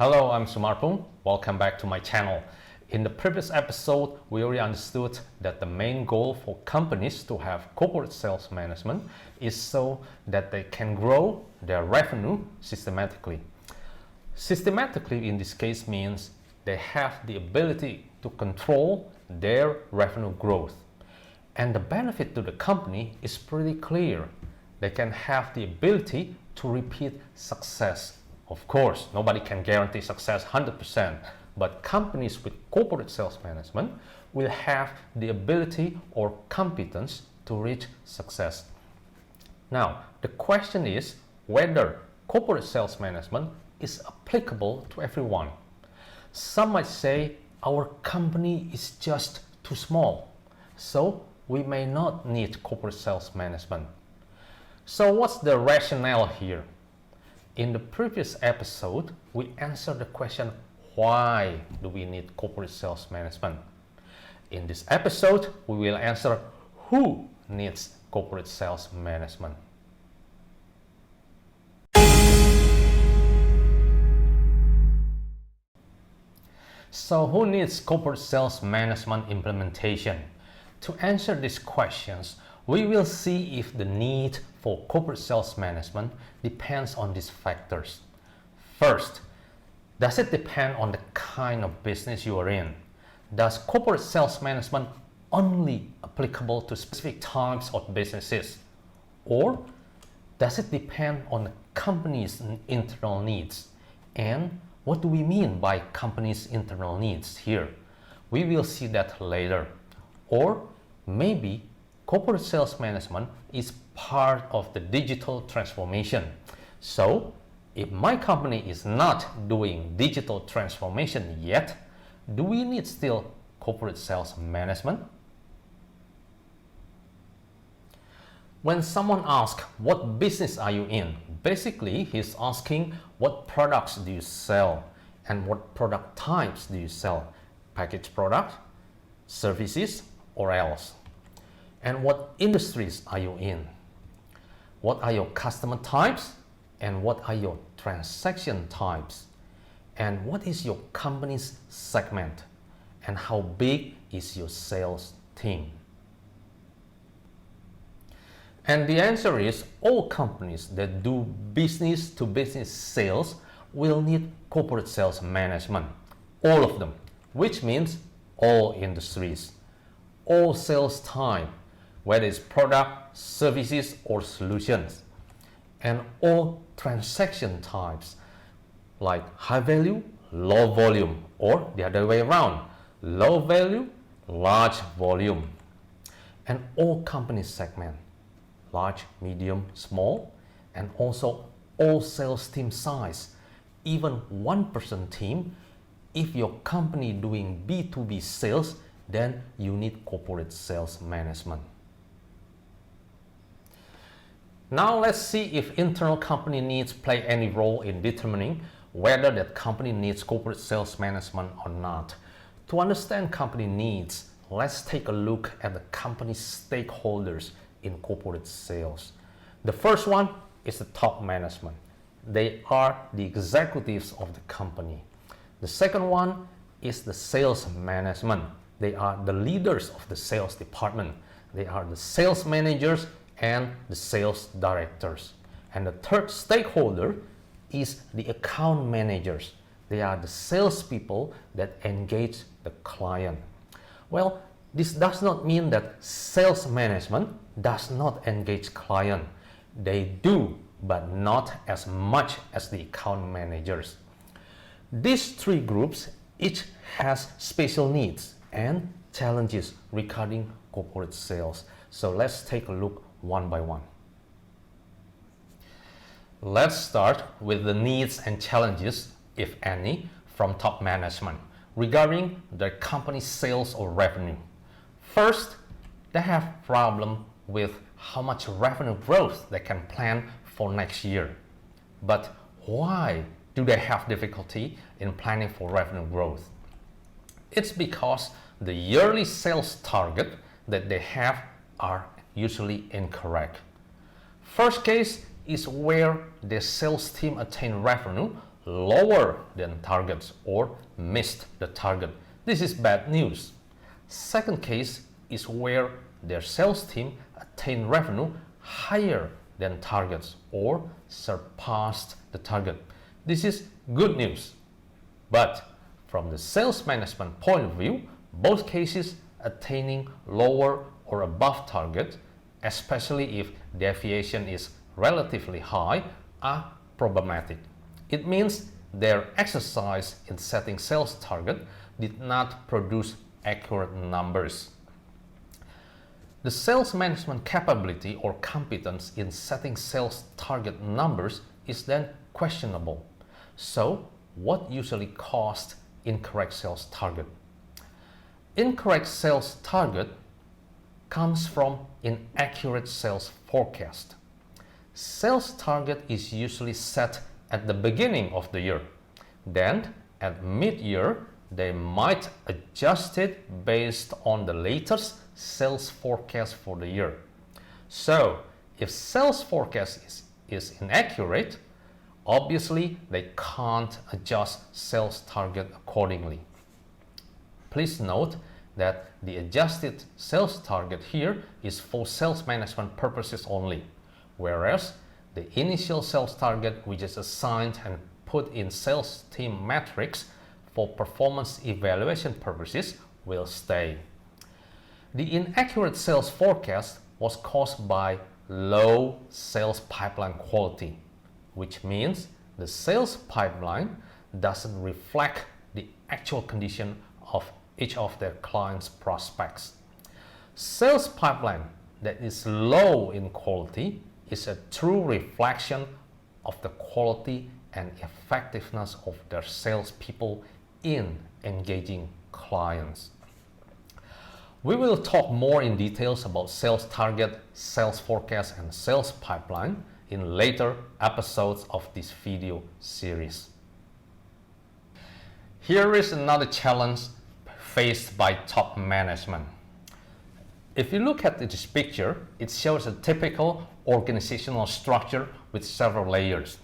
Hello, I'm Sumarpung. Welcome back to my channel. In the previous episode, we already understood that the main goal for companies to have corporate sales management is so that they can grow their revenue systematically. Systematically in this case means they have the ability to control their revenue growth. And the benefit to the company is pretty clear. They can have the ability to repeat success. Of course, nobody can guarantee success 100%, but companies with corporate sales management will have the ability or competence to reach success. Now, the question is whether corporate sales management is applicable to everyone. Some might say our company is just too small, so we may not need corporate sales management. So what's the rationale here? In the previous episode, we answered the question, why do we need corporate sales management? In this episode, we will answer who needs corporate sales management. So who needs corporate sales management implementation? To answer these questions, we will see if the need for corporate sales management depends on these factors. First, does it depend on the kind of business you are in? Does corporate sales management only applicable to specific types of businesses? Or does it depend on the company's internal needs? And what do we mean by company's internal needs here? We will see that later. Or maybe corporate sales management is part of the digital transformation. So, if my company is not doing digital transformation yet, do we need still corporate sales management? When someone asks, what business are you in? Basically, he's asking, what products do you sell? And what product types do you sell? Packaged product, services, or else? And what industries are you in? What are your customer types? And what are your transaction types? And what is your company's segment? And how big is your sales team? And the answer is all companies that do business-to-business sales will need corporate sales management. All of them, which means all industries, all sales type, whether it's product, services, or solutions, and all transaction types like high value, low volume, or the other way around, low value, large volume, and all company segment, large, medium, small, and also all sales team size, even one-person team. If your company doing B2B sales, then you need corporate sales management. Now let's see if internal company needs play any role in determining whether that company needs corporate sales management or not. To understand company needs, let's take a look at the company's stakeholders in corporate sales. The first one is the top management. They are the executives of the company. The second one is the sales management. They are the leaders of the sales department. They are the sales managers and the sales directors. And the third stakeholder is the account managers. They are the salespeople that engage the client. Well, this does not mean that sales management does not engage client. They do, but not as much as the account managers. These three groups each has special needs and challenges regarding corporate sales. So let's take a look one by one. Let's start with the needs and challenges, if any, from top management regarding their company's sales or revenue. First, they have problem with how much revenue growth they can plan for next year. But why do they have difficulty in planning for revenue growth? It's because the yearly sales target that they have are usually incorrect. First case is where the sales team attain revenue lower than targets or missed the target. This is bad news. Second case is where their sales team attained revenue higher than targets or surpassed the target. This is good news. But from the sales management point of view, both cases attaining lower or above target, especially if deviation is relatively high, are problematic. It means their exercise in setting sales target did not produce accurate numbers. The sales management capability or competence in setting sales target numbers is then questionable. So, what usually caused incorrect sales target? Incorrect sales target comes from inaccurate sales forecast. Sales target is usually set at the beginning of the year. Then, at mid-year, they might adjust it based on the latest sales forecast for the year. So, if sales forecast is inaccurate, obviously they can't adjust sales target accordingly. Please note that the adjusted sales target here is for sales management purposes only, whereas the initial sales target, which is assigned and put in sales team metrics for performance evaluation purposes, will stay. The inaccurate sales forecast was caused by low sales pipeline quality, which means the sales pipeline doesn't reflect the actual condition of each of their clients' prospects. Sales pipeline that is low in quality is a true reflection of the quality and effectiveness of their salespeople in engaging clients. We will talk more in details about sales target, sales forecast, and sales pipeline in later episodes of this video series. Here is another challenge faced by top management. If you look at this picture, it shows a typical organizational structure with several layers.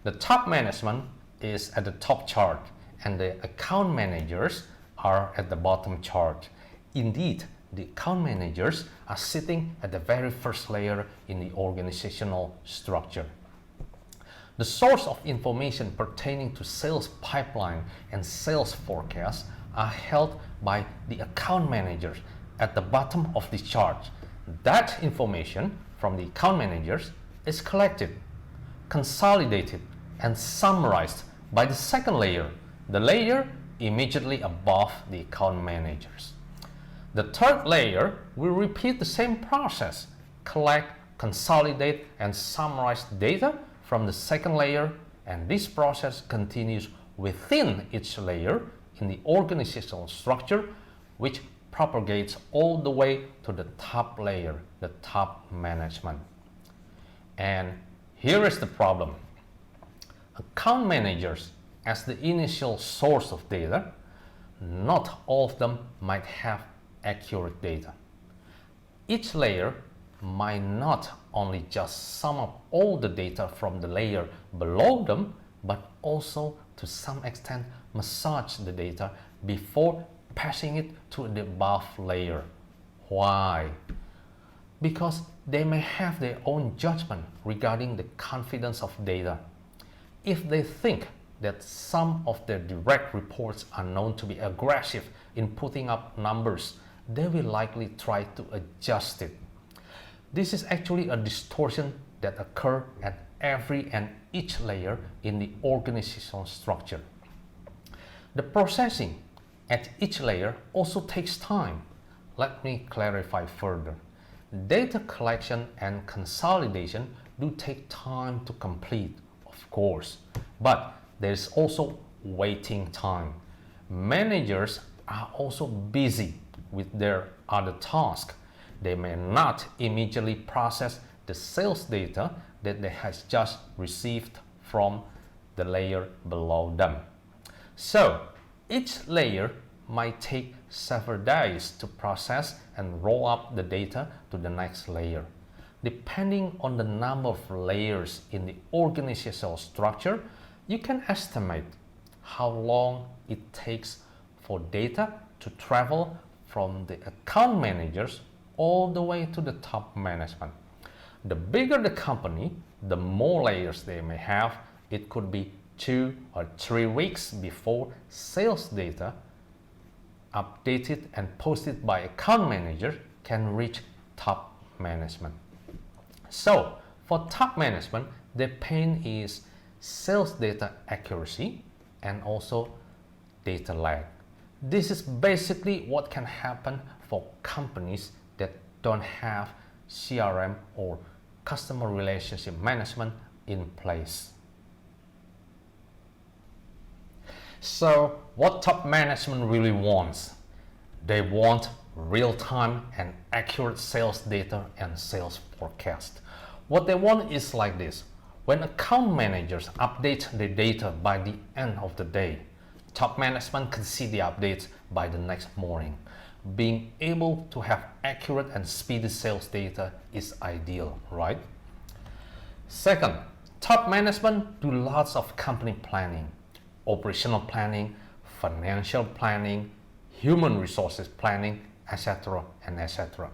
The top management is at the top chart and the account managers are at the bottom chart. Indeed, the account managers are sitting at the very first layer in the organizational structure. The source of information pertaining to sales pipeline and sales forecast are held by the account managers at the bottom of the chart. That information from the account managers is collected, consolidated, and summarized by the second layer, the layer immediately above the account managers. The third layer will repeat the same process, collect, consolidate, and summarize data from the second layer, and this process continues within each layer in the organizational structure, which propagates all the way to the top layer, the top management. And here is the problem. Account managers, as the initial source of data, not all of them might have accurate data. Each layer might not only just sum up all the data from the layer below them, but also to some extent massage the data before passing it to the above layer. Why? Because they may have their own judgment regarding the confidence of data. If they think that some of their direct reports are known to be aggressive in putting up numbers, they will likely try to adjust it. This is actually a distortion that occurs at every and each layer in the organizational structure. The processing at each layer also takes time. Let me clarify further. Data collection and consolidation do take time to complete, of course, but there is also waiting time. Managers are also busy with their other tasks. They may not immediately process the sales data that they have just received from the layer below them. So each layer might take several days to process and roll up the data to the next layer. Depending on the number of layers in the organizational structure, You can estimate how long it takes for data to travel from the account managers all the way to the top management. The bigger the company, the more layers they may have. It could be 2 or 3 weeks before sales data updated and posted by account manager can reach top management. So for top management, the pain is sales data accuracy and also data lag. This is basically what can happen for companies that don't have CRM or customer relationship management in place. So what top management really wants? They want real-time and accurate sales data and sales forecast. What they want is like this. When account managers update the data by the end of the day, top management can see the updates by the next morning. Being able to have accurate and speedy sales data is ideal, right? Second, top management do lots of company planning, operational planning, financial planning, human resources planning, etc. and etc.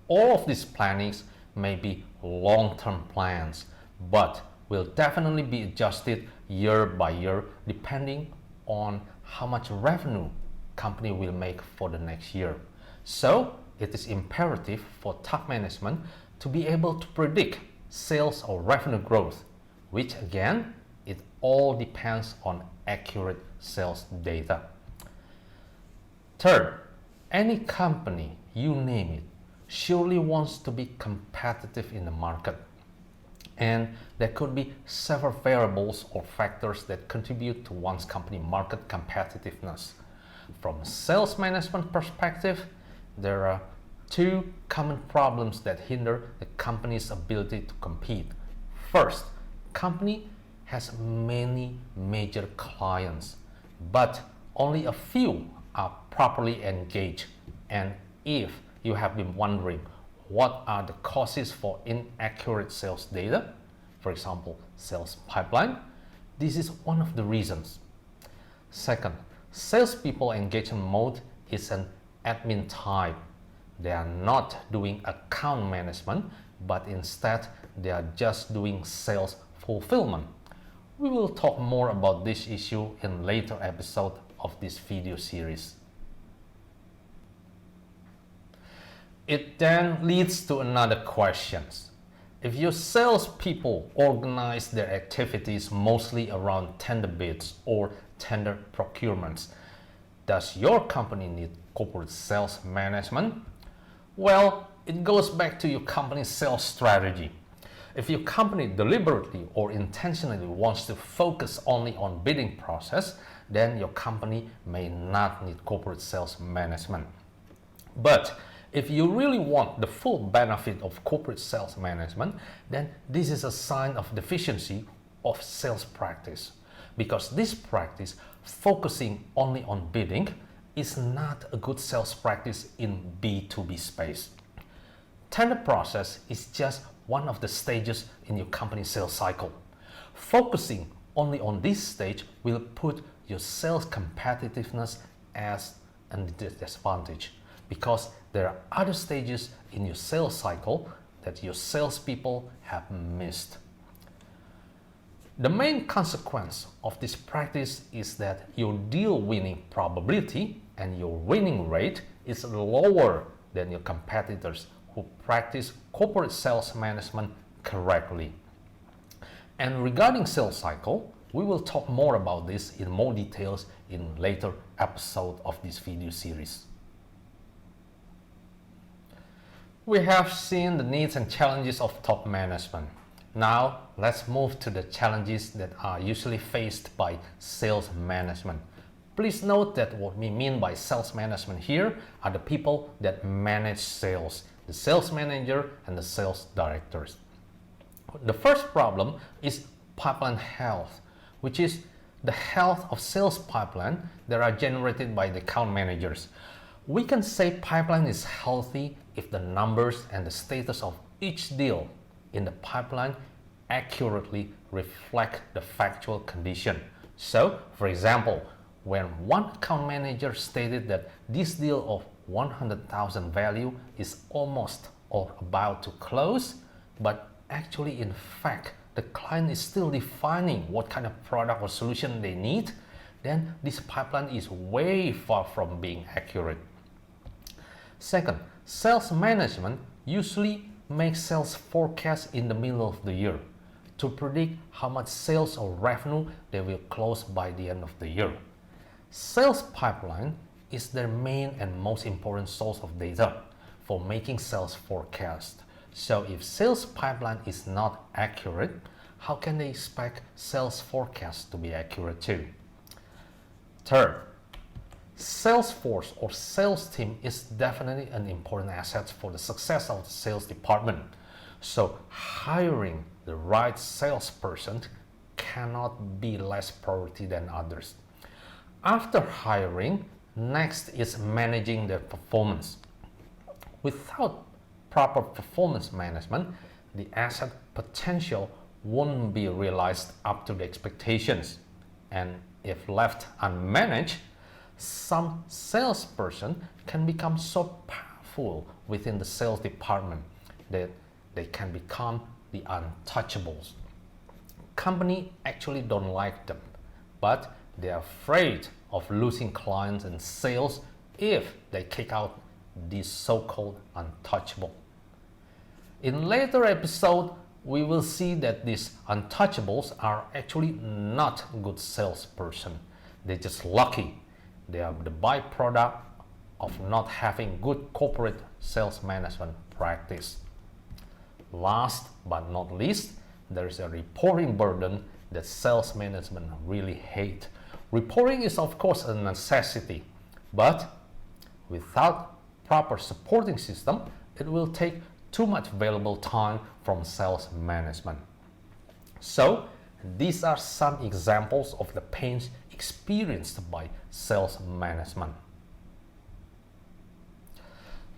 All of these plannings may be long-term plans, but will definitely be adjusted year by year depending on how much revenue company will make for the next year. So it is imperative for top management to be able to predict sales or revenue growth, which again, it all depends on accurate sales data. Third, any company, you name it, surely wants to be competitive in the market. And there could be several variables or factors that contribute to one's company market competitiveness. From a sales management perspective, there are 2 common problems that hinder the company's ability to compete. First, company has many major clients, but only a few are properly engaged. And if you have been wondering what are the causes for inaccurate sales data, for example, sales pipeline, this is one of the reasons. Second, salespeople engagement mode is an admin type. They are not doing account management, but instead they are just doing sales fulfillment. We will talk more about this issue in later episode of this video series. It then leads to another question. If your salespeople organize their activities mostly around tender bids or tender procurements, does your company need corporate sales management? Well, it goes back to your company's sales strategy. If your company deliberately or intentionally wants to focus only on bidding process, then your company may not need corporate sales management. But if you really want the full benefit of corporate sales management, then this is a sign of deficiency of sales practice. Because this practice, focusing only on bidding, is not a good sales practice in B2B space. Tender process is just one of the stages in your company sales cycle. Focusing only on this stage will put your sales competitiveness as a disadvantage, because there are other stages in your sales cycle that your salespeople have missed. The main consequence of this practice is that your deal winning probability and your winning rate is lower than your competitors who practice corporate sales management correctly. And regarding sales cycle, we will talk more about this in more details in later episode of this video series. We have seen the needs and challenges of top management. Now, let's move to the challenges that are usually faced by sales management. Please note that what we mean by sales management here are the people that manage sales, the sales manager and the sales directors. The first problem is pipeline health, which is the health of sales pipeline that are generated by the account managers. We can say pipeline is healthy if the numbers and the status of each deal in the pipeline accurately reflect the factual condition. So, for example, when one account manager stated that this deal of 100,000 value is almost or about to close, but actually in fact the client is still defining what kind of product or solution they need, then this pipeline is way far from being accurate. Second, sales management usually makes sales forecasts in the middle of the year to predict how much sales or revenue they will close by the end of the year. Sales pipeline is their main and most important source of data for making sales forecast. So if sales pipeline is not accurate, how can they expect sales forecast to be accurate too? Third, sales force or sales team is definitely an important asset for the success of the sales department. So hiring the right salesperson cannot be less priority than others. After hiring, next is managing their performance. Without proper performance management, the asset potential won't be realized up to the expectations. And if left unmanaged, some salesperson can become so powerful within the sales department that they can become the untouchables. Company actually don't like them, but they are afraid of losing clients and sales if they kick out these so-called untouchable. In later episode, we will see that these untouchables are actually not good salesperson. They're just lucky. They are the byproduct of not having good corporate sales management practice. Last but not least, there is a reporting burden that sales management really hate. Reporting is of course a necessity, but without proper supporting system, it will take too much valuable time from sales management. So these are some examples of the pains experienced by sales management.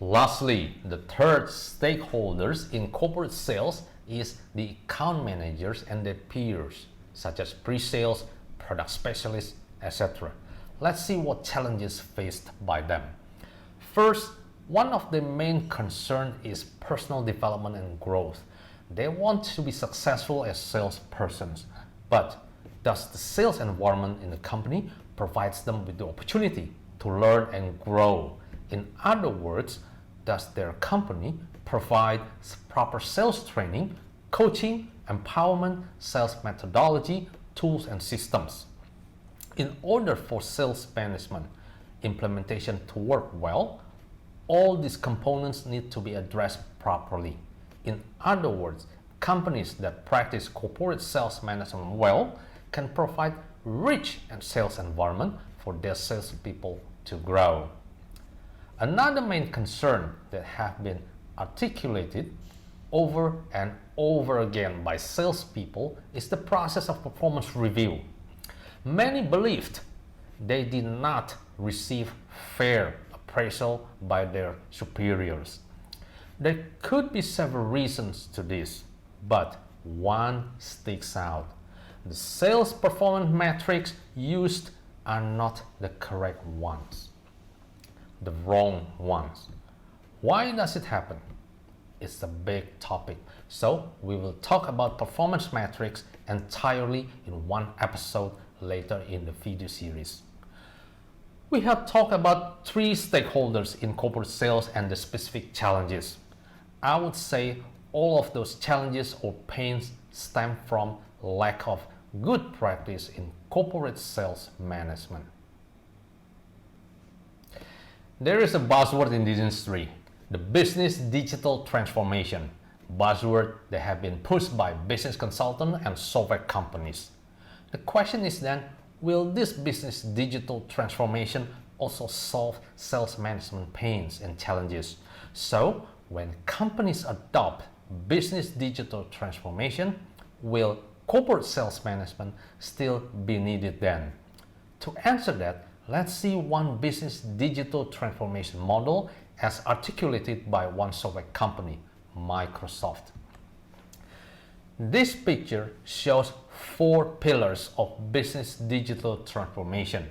Lastly, the third stakeholders in corporate sales is the account managers and their peers, such as pre-sales, product specialists, etc. Let's see what challenges faced by them. First, one of the main concerns is personal development and growth. They want to be successful as salespersons, but does the sales environment in the company provides them with the opportunity to learn and grow? In other words, does their company provide proper sales training, coaching, empowerment, sales methodology, tools, and systems? In order for sales management implementation to work well, all these components need to be addressed properly. In other words, companies that practice corporate sales management well can provide rich and sales environment for their salespeople to grow. Another main concern that have been articulated over and over again by salespeople is the process of performance review. Many believed they did not receive fair appraisal by their superiors. There could be several reasons to this, but one sticks out. The sales performance metrics used are not the correct ones, the wrong ones. Why does it happen? It's a big topic, so we will talk about performance metrics entirely in one episode later in the video series. We have talked about 3 stakeholders in corporate sales and the specific challenges. I would say all of those challenges or pains stem from lack of good practice in corporate sales management. There is a buzzword in this industry, the business digital transformation, buzzword that have been pushed by business consultants and software companies. The question is then, will this business digital transformation also solve sales management pains and challenges? So, when companies adopt business digital transformation, will corporate sales management still be needed then? To answer that, let's see one business digital transformation model as articulated by one software company, Microsoft. This picture shows 4 pillars of business digital transformation.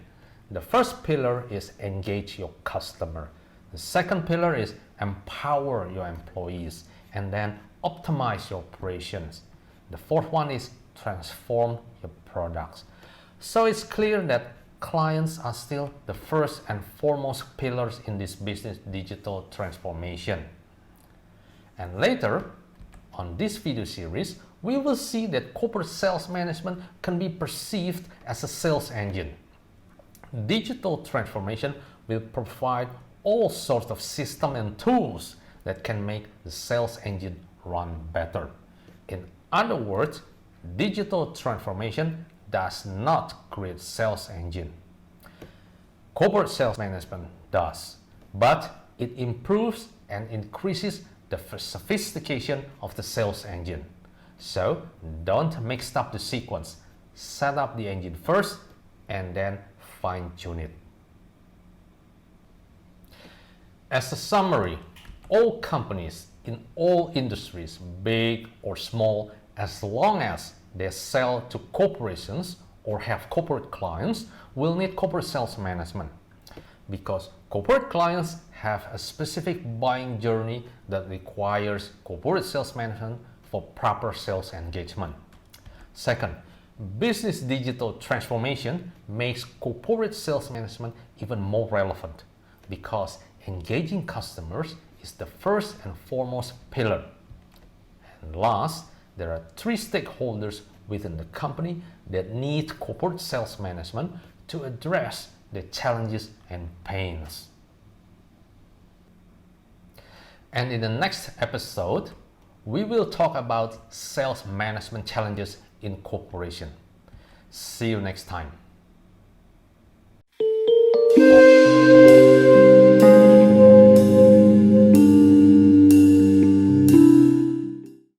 The first pillar is engage your customer. The second pillar is empower your employees, and then optimize your operations. The fourth one is transform your products. So it's clear that clients are still the first and foremost pillars in this business digital transformation. And later, on this video series, we will see that corporate sales management can be perceived as a sales engine. Digital transformation will provide all sorts of systems and tools that can make the sales engine run better. In other words, digital transformation does not create sales engine. Corporate sales management does, but it improves and increases the sophistication of the sales engine. So don't mix up the sequence. Set up the engine first and then fine-tune it. As a summary, all companies in all industries, big or small, as long as they sell to corporations or have corporate clients, will need corporate sales management, because corporate clients have a specific buying journey that requires corporate sales management for proper sales engagement. Second, business digital transformation makes corporate sales management even more relevant, because engaging customers is the first and foremost pillar. And last, there are 3 stakeholders within the company that need corporate sales management to address the challenges and pains. And in the next episode, we will talk about sales management challenges in corporation. See you next time.